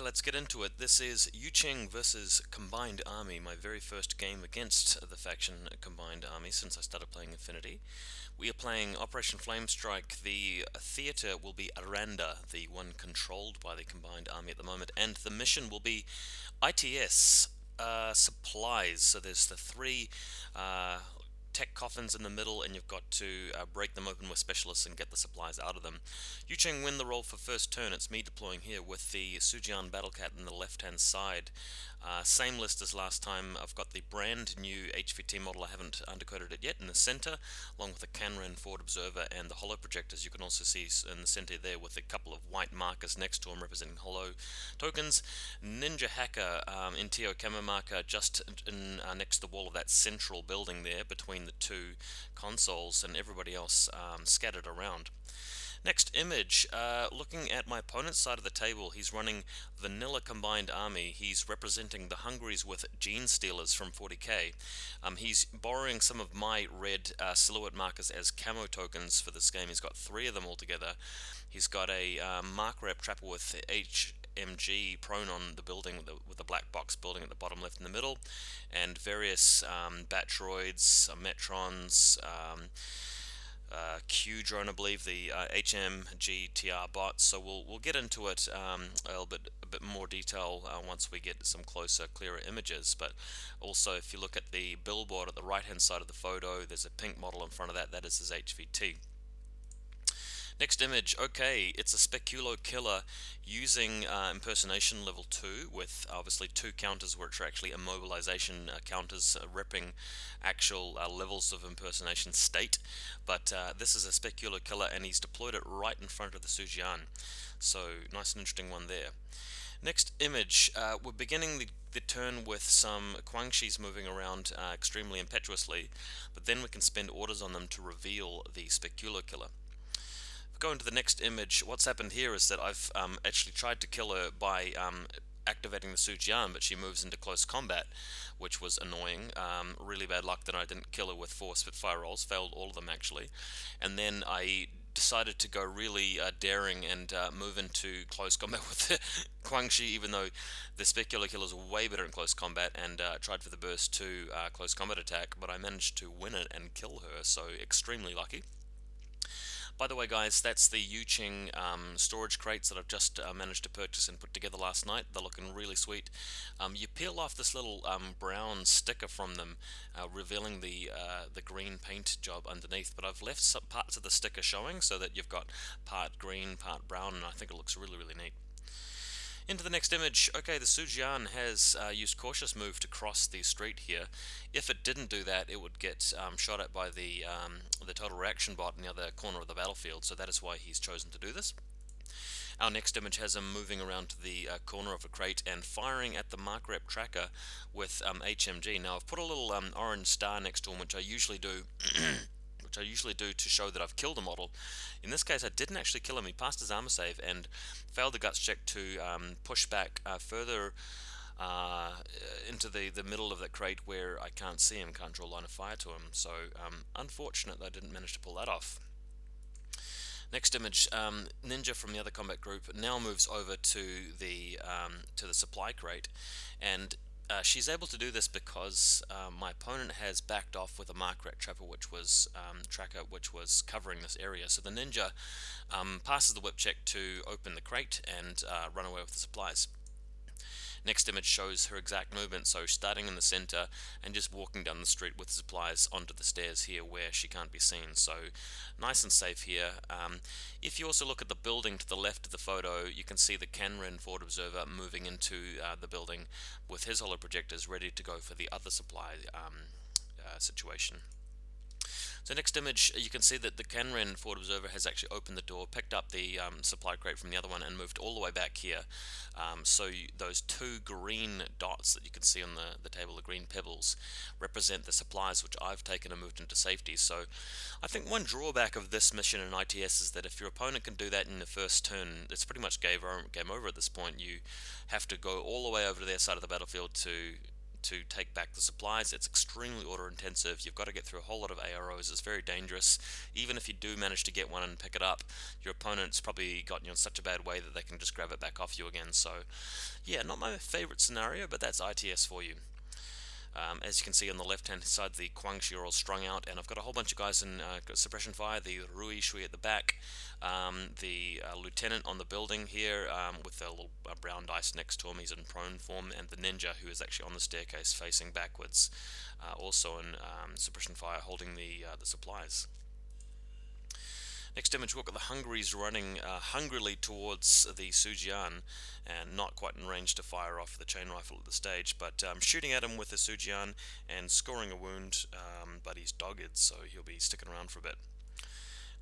Alright, let's get into it. This is Yuching versus Combined Army, my very first game against the faction Combined Army since I started playing Infinity. We are playing Operation Flamestrike. The theatre will be Aranda, the one controlled by the Combined Army at the moment, and the mission will be ITS supplies. So there's the three tech coffins in the middle, and you've got to break them open with specialists and get the supplies out of them. Yucheng win the roll for first turn. It's me deploying here with the Sujian Battlecat on the left hand side. Same list as last time. I've got the brand new HVT model, I haven't undercoded it yet, in the center, along with the Canran Forward Observer and the holo projectors. You can also see in the center there with a couple of white markers next to them representing holo tokens. Ninja Hacker in Tio Camo marker just next to the wall of that central building there between the two consoles, and everybody else scattered around. Next image, looking at my opponent's side of the table, he's running Vanilla Combined Army. He's representing the Hungaries with Gene Stealers from 40k. He's borrowing some of my red silhouette markers as camo tokens for this game. He's got three of them altogether. He's got a marker rep trapper with HMG prone on the building with the black box building at the bottom left in the middle, and various Batroids, Metrons, Q drone, I believe, the HMGTR bot. So we'll get into it a bit more detail once we get some closer, clearer images. But also, if you look at the billboard at the right hand side of the photo, there's a pink model in front of that. That is his HVT. Next image, okay, it's a Speculo killer using impersonation level 2 with obviously two counters which are actually immobilization counters repping actual levels of impersonation state. But this is a Speculo killer and he's deployed it right in front of the Sujian. So nice and interesting one there. Next image, we're beginning the turn with some Guangxis moving around extremely impetuously, but then we can spend orders on them to reveal the Speculo killer. Go into the next image. What's happened here is that I've actually tried to kill her by activating the Sujian, but she moves into close combat, which was annoying. Really bad luck that I didn't kill her with 4 Spitfire rolls, failed all of them actually. And then I decided to go really daring and move into close combat with the Guangxi, even though the Specular Killers are way better in close combat, and tried for the burst 2 close combat attack, but I managed to win it and kill her, so extremely lucky. By the way, guys, that's the Yuching storage crates that I've just managed to purchase and put together last night. They're looking really sweet. You peel off this little brown sticker from them, revealing the green paint job underneath, but I've left some parts of the sticker showing so that you've got part green, part brown, and I think it looks really, really neat. Into the next image. Okay, the Sujian has used cautious move to cross the street here. If it didn't do that, it would get shot at by the total reaction bot in the other corner of the battlefield, so that is why he's chosen to do this. Our next image has him moving around to the corner of a crate and firing at the mark rep tracker with HMG. Now I've put a little orange star next to him, which I usually do to show that I've killed a model. In this case, I didn't actually kill him. He passed his armor save and failed the guts check to push back further into the middle of that crate where I can't see him, can't draw line of fire to him. So unfortunate that I didn't manage to pull that off. Next image, Ninja from the other combat group now moves over to the supply crate, and she's able to do this because my opponent has backed off with a mark rat trapper, which was covering this area. So the ninja passes the whip check to open the crate and run away with the supplies. Next image shows her exact movement, so starting in the center and just walking down the street with the supplies onto the stairs here where she can't be seen. So nice and safe here. If you also look at the building to the left of the photo, you can see the Canran Forward Observer moving into the building with his holo projectors ready to go for the other supply situation. So next image, you can see that the Canran Forward Observer has actually opened the door, picked up the supply crate from the other one, and moved all the way back here. So those two green dots that you can see on the table, the green pebbles, represent the supplies which I've taken and moved into safety. So I think one drawback of this mission in ITS is that if your opponent can do that in the first turn, it's pretty much game over at this point. You have to go all the way over to their side of the battlefield to to take back the supplies. It's extremely order intensive. You've got to get through a whole lot of AROs. It's very dangerous. Even if you do manage to get one and pick it up, your opponent's probably gotten you in such a bad way that they can just grab it back off you again. So yeah, not my favorite scenario, but that's ITS for you. As you can see on the left hand side, the Guangxi are all strung out, and I've got a whole bunch of guys in suppression fire, the Rui Shui at the back, the lieutenant on the building here with a little brown dice next to him, he's in prone form, and the ninja who is actually on the staircase facing backwards, also in suppression fire holding the supplies. Next image, we've got the Hungaries running hungrily towards the Sujian, and not quite in range to fire off the chain rifle at the stage, but shooting at him with the Sujian and scoring a wound, but he's dogged, so he'll be sticking around for a bit.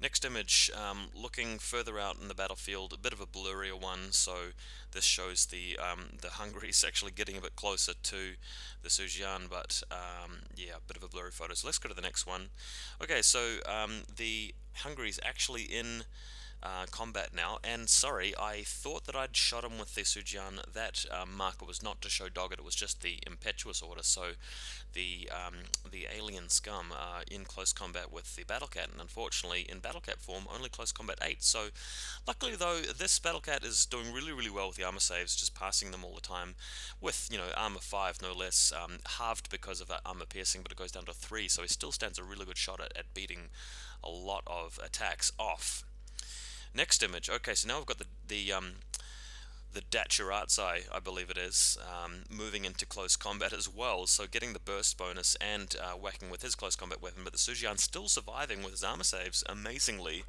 Next image, looking further out in the battlefield, a bit of a blurrier one, so this shows the Hungaries actually getting a bit closer to the Sujian, but yeah, a bit of a blurry photo. So let's go to the next one. Okay, so the Hungary's actually in combat now, and sorry, I thought that I'd shot him with the Sujian. That marker was not to show dogged, it was just the impetuous order, so the alien scum are in close combat with the Battlecat, and unfortunately in Battlecat form only close combat 8, so luckily though this Battlecat is doing really well with the armor saves, just passing them all the time with, you know, armor 5 no less, halved because of that armor piercing, but it goes down to 3, so he still stands a really good shot at beating a lot of attacks off. Next image. Okay, so now we've got the Dachiratsi, I believe it is, moving into close combat as well, so getting the burst bonus and whacking with his close combat weapon, but the Sujian still surviving with his armor saves, amazingly,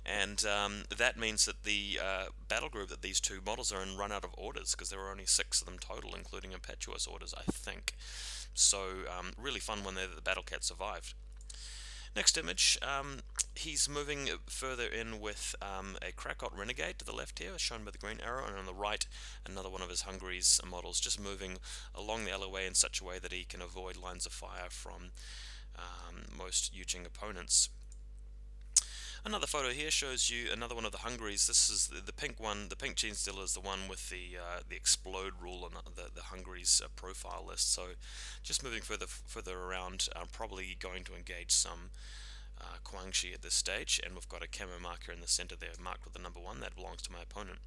and that means that the battle group that these two models are in run out of orders, because there are only 6 of them total, including impetuous orders, I think. So really fun when the Battlecat survived. Next image, he's moving further in with a Krakot Renegade to the left here, shown by the green arrow, and on the right, another one of his Hungary's models, just moving along the alleyway in such a way that he can avoid lines of fire from most Yuching opponents. Another photo here shows you another one of the Hungaries. This is the pink one. The pink gene still is the one with the explode rule on the Hungary's profile list. So just moving further around, probably going to engage some Guangxi at this stage, and we've got a camo marker in the center there marked with the number 1. That belongs to my opponent.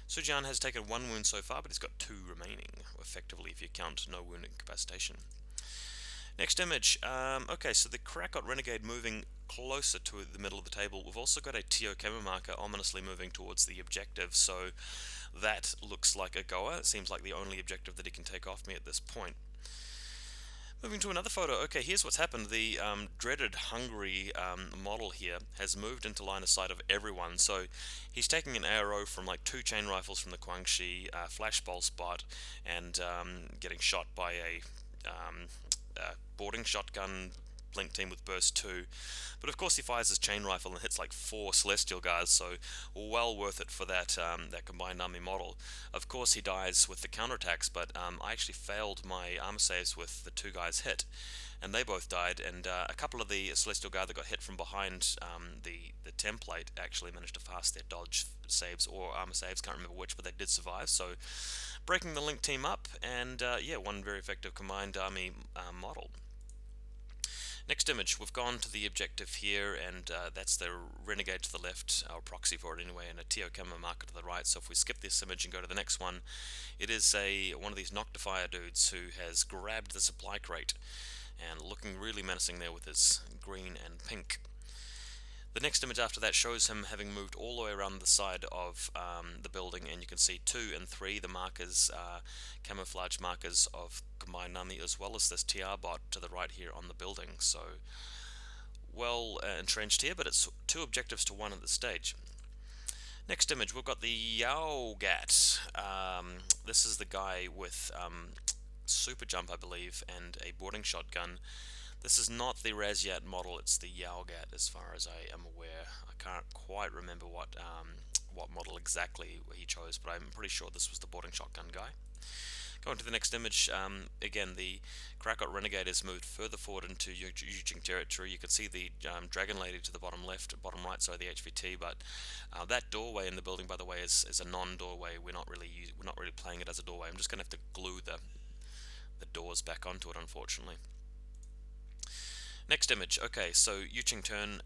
Sujian has taken 1 wound so far, but he's got 2 remaining, effectively, if you count no wound incapacitation. Next image. Okay, so the Krakot Renegade moving closer to the middle of the table. We've also got a Tio camo marker ominously moving towards the objective, so that looks like a goer. It seems like the only objective that he can take off me at this point. Moving to another photo. Okay, here's what's happened. The dreaded Hungary model here has moved into line of sight of everyone. So he's taking an ARO from like 2 chain rifles from the Guangxi, flash Vaulsc bot, and getting shot by a boarding shotgun blink team with burst 2, but of course he fires his chain rifle and hits like 4 celestial guards, so well worth it for that that combined army model. Of course he dies with the counterattacks, but I actually failed my armor saves with the 2 guys hit, and they both died, and a couple of the celestial guard that got hit from behind the template actually managed to pass their dodge saves or armor saves, can't remember which, but they did survive, so breaking the link team up, and yeah, one very effective combined army model. Next image, we've gone to the objective here, and that's the Renegade to the left, our proxy for it anyway, and a Tio camo marker to the right. So if we skip this image and go to the next one, it is one of these Noctifier dudes who has grabbed the supply crate and looking really menacing there with his green and pink. The next image after that shows him having moved all the way around the side of the building, and you can see 2 and 3, the markers, camouflage markers of combined army, as well as this TR bot to the right here on the building. So well entrenched here, but it's 2 objectives to 1 at this stage. Next image, we've got the Yaogat. This is the guy with super jump, I believe, and a boarding shotgun. This is not the Raziat model, it's the Yaogat as far as I am aware. I can't quite remember what model exactly he chose, but I'm pretty sure this was the boarding shotgun guy. Going to the next image, again the Krakot Renegade has moved further forward into Yuching territory. You can see the Dragon Lady to the bottom right, sorry, the HVT, but that doorway in the building, by the way, is a non-doorway. We're not really playing it as a doorway. I'm just going to have to glue the doors back onto it, unfortunately. Next image. Okay, so Yuching turn,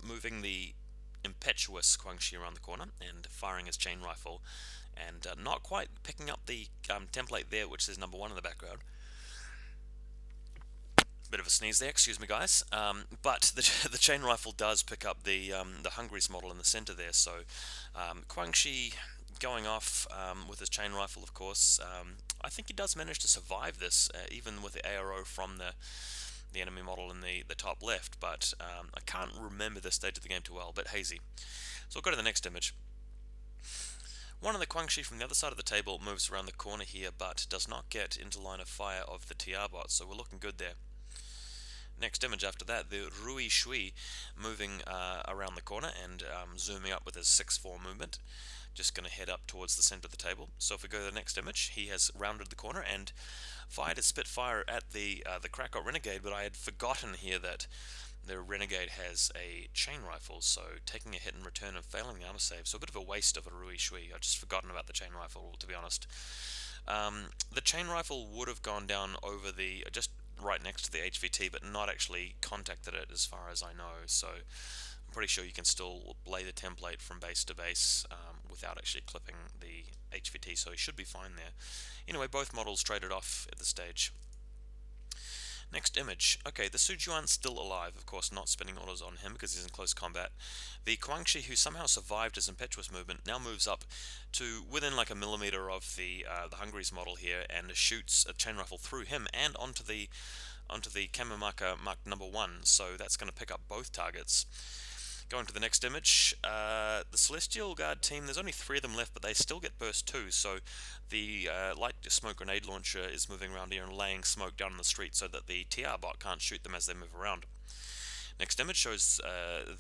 moving the impetuous Guangxi around the corner and firing his chain rifle, and not quite picking up the template there, which is number 1 in the background. Bit of a sneeze there, excuse me, guys. But the chain rifle does pick up the Hungary's model in the center there. So Guangxi going off with his chain rifle, of course. I think he does manage to survive this, even with the ARO from the enemy model in the top left. But I can't remember this stage of the game too well, but hazy. So we'll go to the next image. One of the Guangxi from the other side of the table moves around the corner here, but does not get into line of fire of the TR bot, so we're looking good there. Next image after that, the Rui Shui moving around the corner and zooming up with his 6-4 movement. Just going to head up towards the center of the table. So if we go to the next image, he has rounded the corner and fired his Spitfire at the Krakow Renegade, but I had forgotten here that the Renegade has a chain rifle, so taking a hit in return and failing the armor save, so a bit of a waste of a Rui Shui. I'd just forgotten about the chain rifle, to be honest. The chain rifle would have gone down over just right next to the HVT, but not actually contacted it as far as I know, so I'm pretty sure you can still lay the template from base to base without actually clipping the HVT, so he should be fine there. Anyway, both models traded off at this stage. Next image. Okay, the Sujuan still alive, of course, not spinning orders on him because he's in close combat. The Guangxi, who somehow survived his impetuous movement, now moves up to within like a millimeter of the Hungary's model here and shoots a chain rifle through him and onto the Kamimaka Mark number 1. So that's going to pick up both targets. Going to the next image, the Celestial Guard team, there's only 3 of them left, but they still get burst too, so the light smoke grenade launcher is moving around here and laying smoke down in the street so that the TR bot can't shoot them as they move around. Next image shows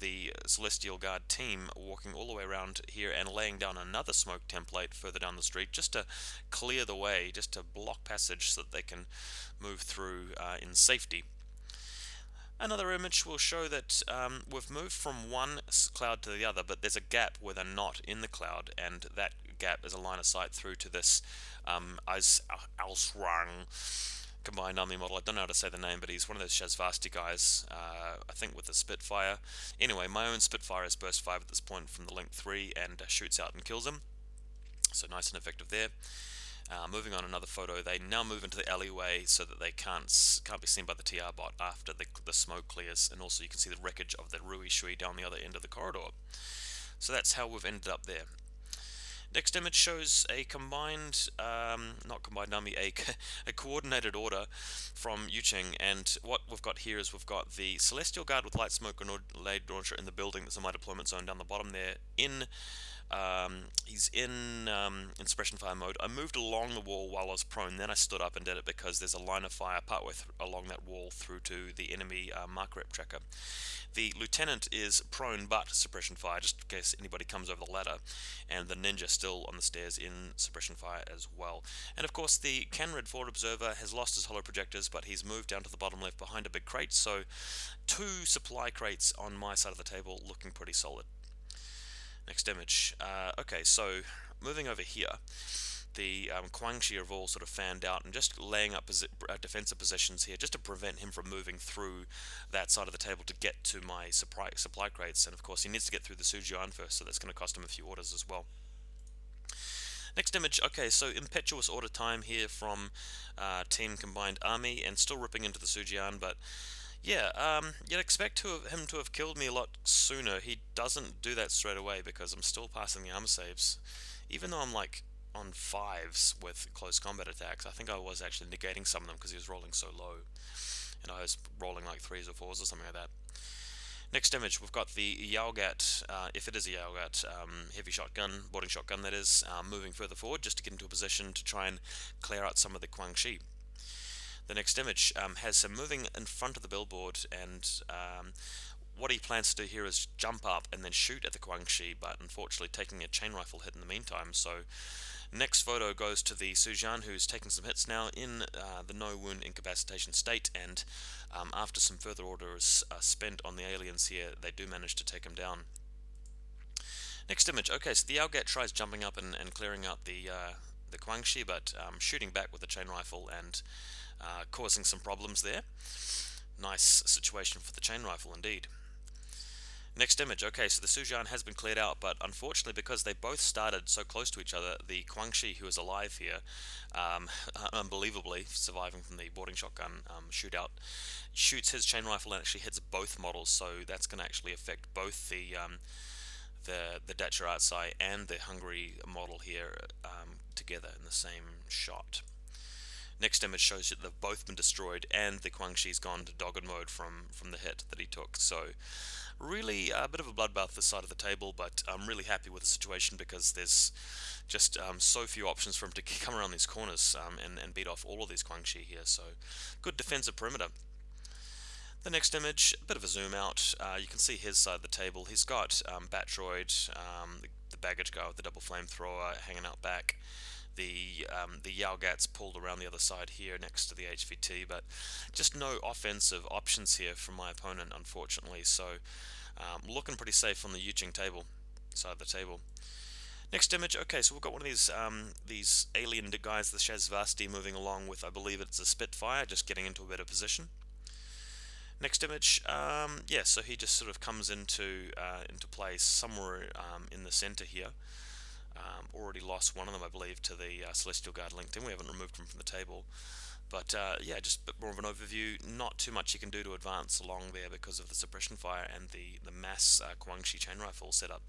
the Celestial Guard team walking all the way around here and laying down another smoke template further down the street just to clear the way, just to block passage so that they can move through in safety. Another image will show that we've moved from one cloud to the other, but there's a gap where they're not in the cloud, and that gap is a line of sight through to this Alsrang combined army model. I don't know how to say the name, but he's one of those Shazvasti guys, I think with a Spitfire. Anyway, my own Spitfire has burst 5 at this point from the Link 3 and shoots out and kills him. So nice and effective there. Moving on another photo, they now move into the alleyway so that they can't be seen by the TR bot after the smoke clears, and also you can see the wreckage of the Rui Shui down the other end of the corridor. So that's how we've ended up there. Next image shows a combined, not combined army, a coordinated order from Yuching, and what we've got here is we've got the Celestial Guard with light smoke grenade launcher in the building that's in my deployment zone down the bottom there. He's in suppression fire mode. I moved along the wall while I was prone, then I stood up and did it because there's a line of fire partway along that wall through to the enemy mark rep tracker. The lieutenant is prone but suppression fire, just in case anybody comes over the ladder, and the ninja still on the stairs in suppression fire as well. And of course the Canred forward observer has lost his hollow projectors, but he's moved down to the bottom left behind a big crate, so 2 supply crates on my side of the table looking pretty solid. Next image. Okay, so moving over here, the Guangxi have all sort of fanned out and just laying up defensive positions here just to prevent him from moving through that side of the table to get to my supply crates. And of course he needs to get through the Sujian first, so that's going to cost him a few orders as well. Next image. Okay, so impetuous order time here from Team Combined Army, and still ripping into the Sujian, but yeah, you'd expect him to have killed me a lot sooner. He doesn't do that straight away because I'm still passing the armor saves. Even though I'm like on 5s with close combat attacks, I think I was actually negating some of them because he was rolling so low. And I was rolling like 3s or 4s or something like that. Next image, we've got the Yaogat, if it is a Yaogat, heavy shotgun, boarding shotgun that is, moving further forward just to get into a position to try and clear out some of the Guangxi. The next image has him moving in front of the billboard, and what he plans to do here is jump up and then shoot at the Guangxi, but unfortunately taking a chain rifle hit in the meantime. So next photo goes to the Sujian, who's taking some hits now in the no wound incapacitation state, and after some further orders spent on the aliens here, they do manage to take him down. Next image. Okay, so the Yaogat tries jumping up and clearing out the the Guangxi, but shooting back with the chain rifle and causing some problems there. Nice situation for the chain rifle indeed. Next image. Okay, so the Sujian has been cleared out, but unfortunately, because they both started so close to each other, the Guangxi, who is alive here, um, unbelievably surviving from the boarding shotgun shootout, shoots his chain rifle and actually hits both models. So that's going to actually affect both the Dacia Artsai and the Hungary model here together in the same shot. Next image shows that they've both been destroyed and the Guangxi's gone to dogged mode from the hit that he took. So really a bit of a bloodbath this side of the table, but I'm really happy with the situation because there's just so few options for him to come around these corners and beat off all of these Guangxi here. So good defensive perimeter. The next image, a bit of a zoom out. You can see his side of the table. He's got Batroid, the baggage guy with the double flamethrower hanging out back. The Yaogats pulled around the other side here next to the HVT, but just no offensive options here from my opponent, unfortunately. So looking pretty safe on the Yuching table side of the table. Next image. Okay, so we've got one of these alien guys, the Shazvasti, moving along with, I believe it's a Spitfire, just getting into a better position. Next image, yeah, so he just sort of comes into place somewhere in the center here. Already lost one of them, I believe, to the Celestial Guard LinkedIn. We haven't removed him from the table. But yeah, just a bit more of an overview. Not too much you can do to advance along there because of the suppression fire and the mass Guangxi chain rifle setup.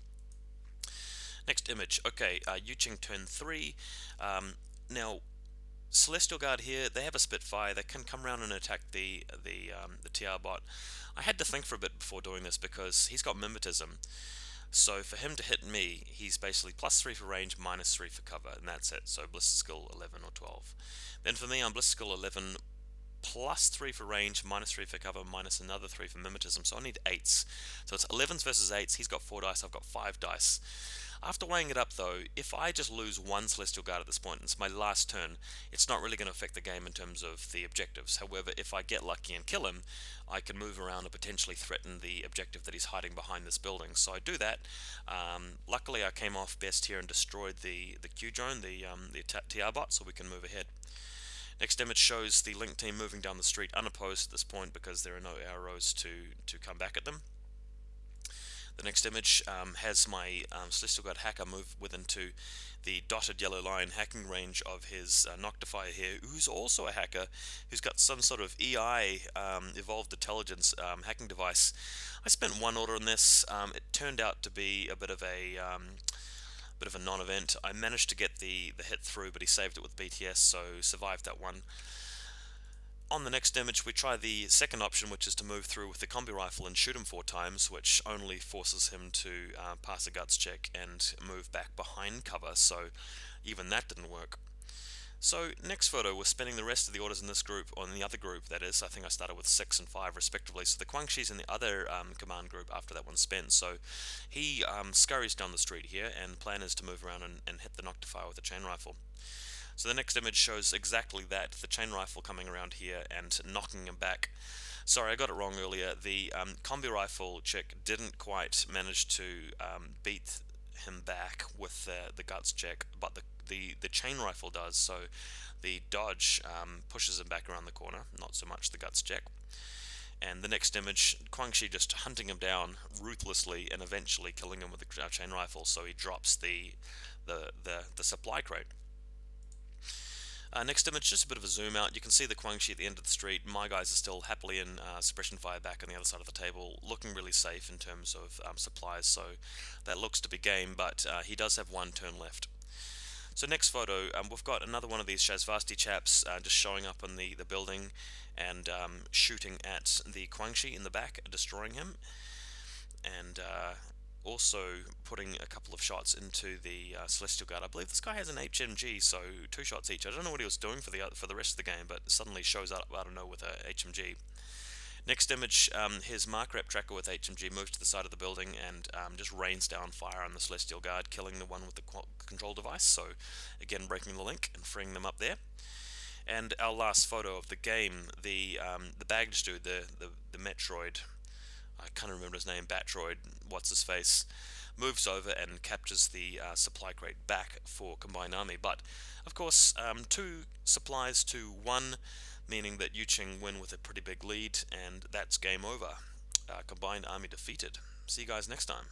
Next image. Okay, Yuching turn 3. Now, Celestial Guard here, they have a Spitfire. They can come around and attack the TR bot. I had to think for a bit before doing this because he's got mimetism. So for him to hit me, he's basically +3 for range, -3 for cover, and that's it. So Blister Skill 11 or 12. Then for me, I'm Blister Skill 11, +3 for range, -3 for cover, minus another 3 for mimetism. So I need 8s. So it's 11s versus 8s. He's got 4 dice, I've got 5 dice. After weighing it up though, if I just lose one Celestial Guard at this point, and it's my last turn, it's not really going to affect the game in terms of the objectives. However, if I get lucky and kill him, I can move around and potentially threaten the objective that he's hiding behind this building. So I do that. Luckily I came off best here and destroyed the Q-drone, the TR bot, so we can move ahead. Next image shows the Link team moving down the street unopposed at this point because there are no arrows to come back at them. The next image has my Celestial Guard hacker move within to the dotted yellow line hacking range of his Noctifier here, who's also a hacker, who's got some sort of EI, Evolved Intelligence hacking device. I spent one order on this. It turned out to be a bit of a non-event. I managed to get the hit through, but he saved it with BTS, so survived that one. On the next image, we try the second option, which is to move through with the combi rifle and shoot him 4 times, which only forces him to pass a guts check and move back behind cover, so even that didn't work. So next photo, we're spending the rest of the orders in this group, or in the other group that is. I think I started with 6 and 5 respectively, so the Guangxi's in the other command group after that one's spent. So he scurries down the street here, and plan is to move around and hit the Noctifier with a chain rifle. So the next image shows exactly that, the chain rifle coming around here and knocking him back. Sorry, I got it wrong earlier. The combi rifle chick didn't quite manage to beat him back with the guts check, but the chain rifle does, so the dodge pushes him back around the corner, not so much the guts check. And the next image, Guangxi just hunting him down ruthlessly and eventually killing him with the chain rifle, so he drops the supply crate. Next image, just a bit of a zoom out. You can see the Guangxi at the end of the street. My guys are still happily in suppression fire back on the other side of the table, looking really safe in terms of supplies, so that looks to be game, but he does have 1 turn left. So next photo, we've got another one of these Shazvasti chaps just showing up in the building and shooting at the Guangxi in the back, destroying him, and also putting a couple of shots into the Celestial Guard. I believe this guy has an HMG, so 2 shots each. I don't know what he was doing for the rest of the game, but suddenly shows up out of nowhere with a HMG. Next image, his Mark Rep tracker with HMG moves to the side of the building and just rains down fire on the Celestial Guard, killing the one with the control device, so again breaking the link and freeing them up there. And our last photo of the game, the baggage dude, the Metroid, I can't remember his name, Batroid, what's his face, moves over and captures the supply crate back for Combined Army. But of course, two supplies to one, meaning that Yuching win with a pretty big lead, and that's game over. Combined Army defeated. See you guys next time.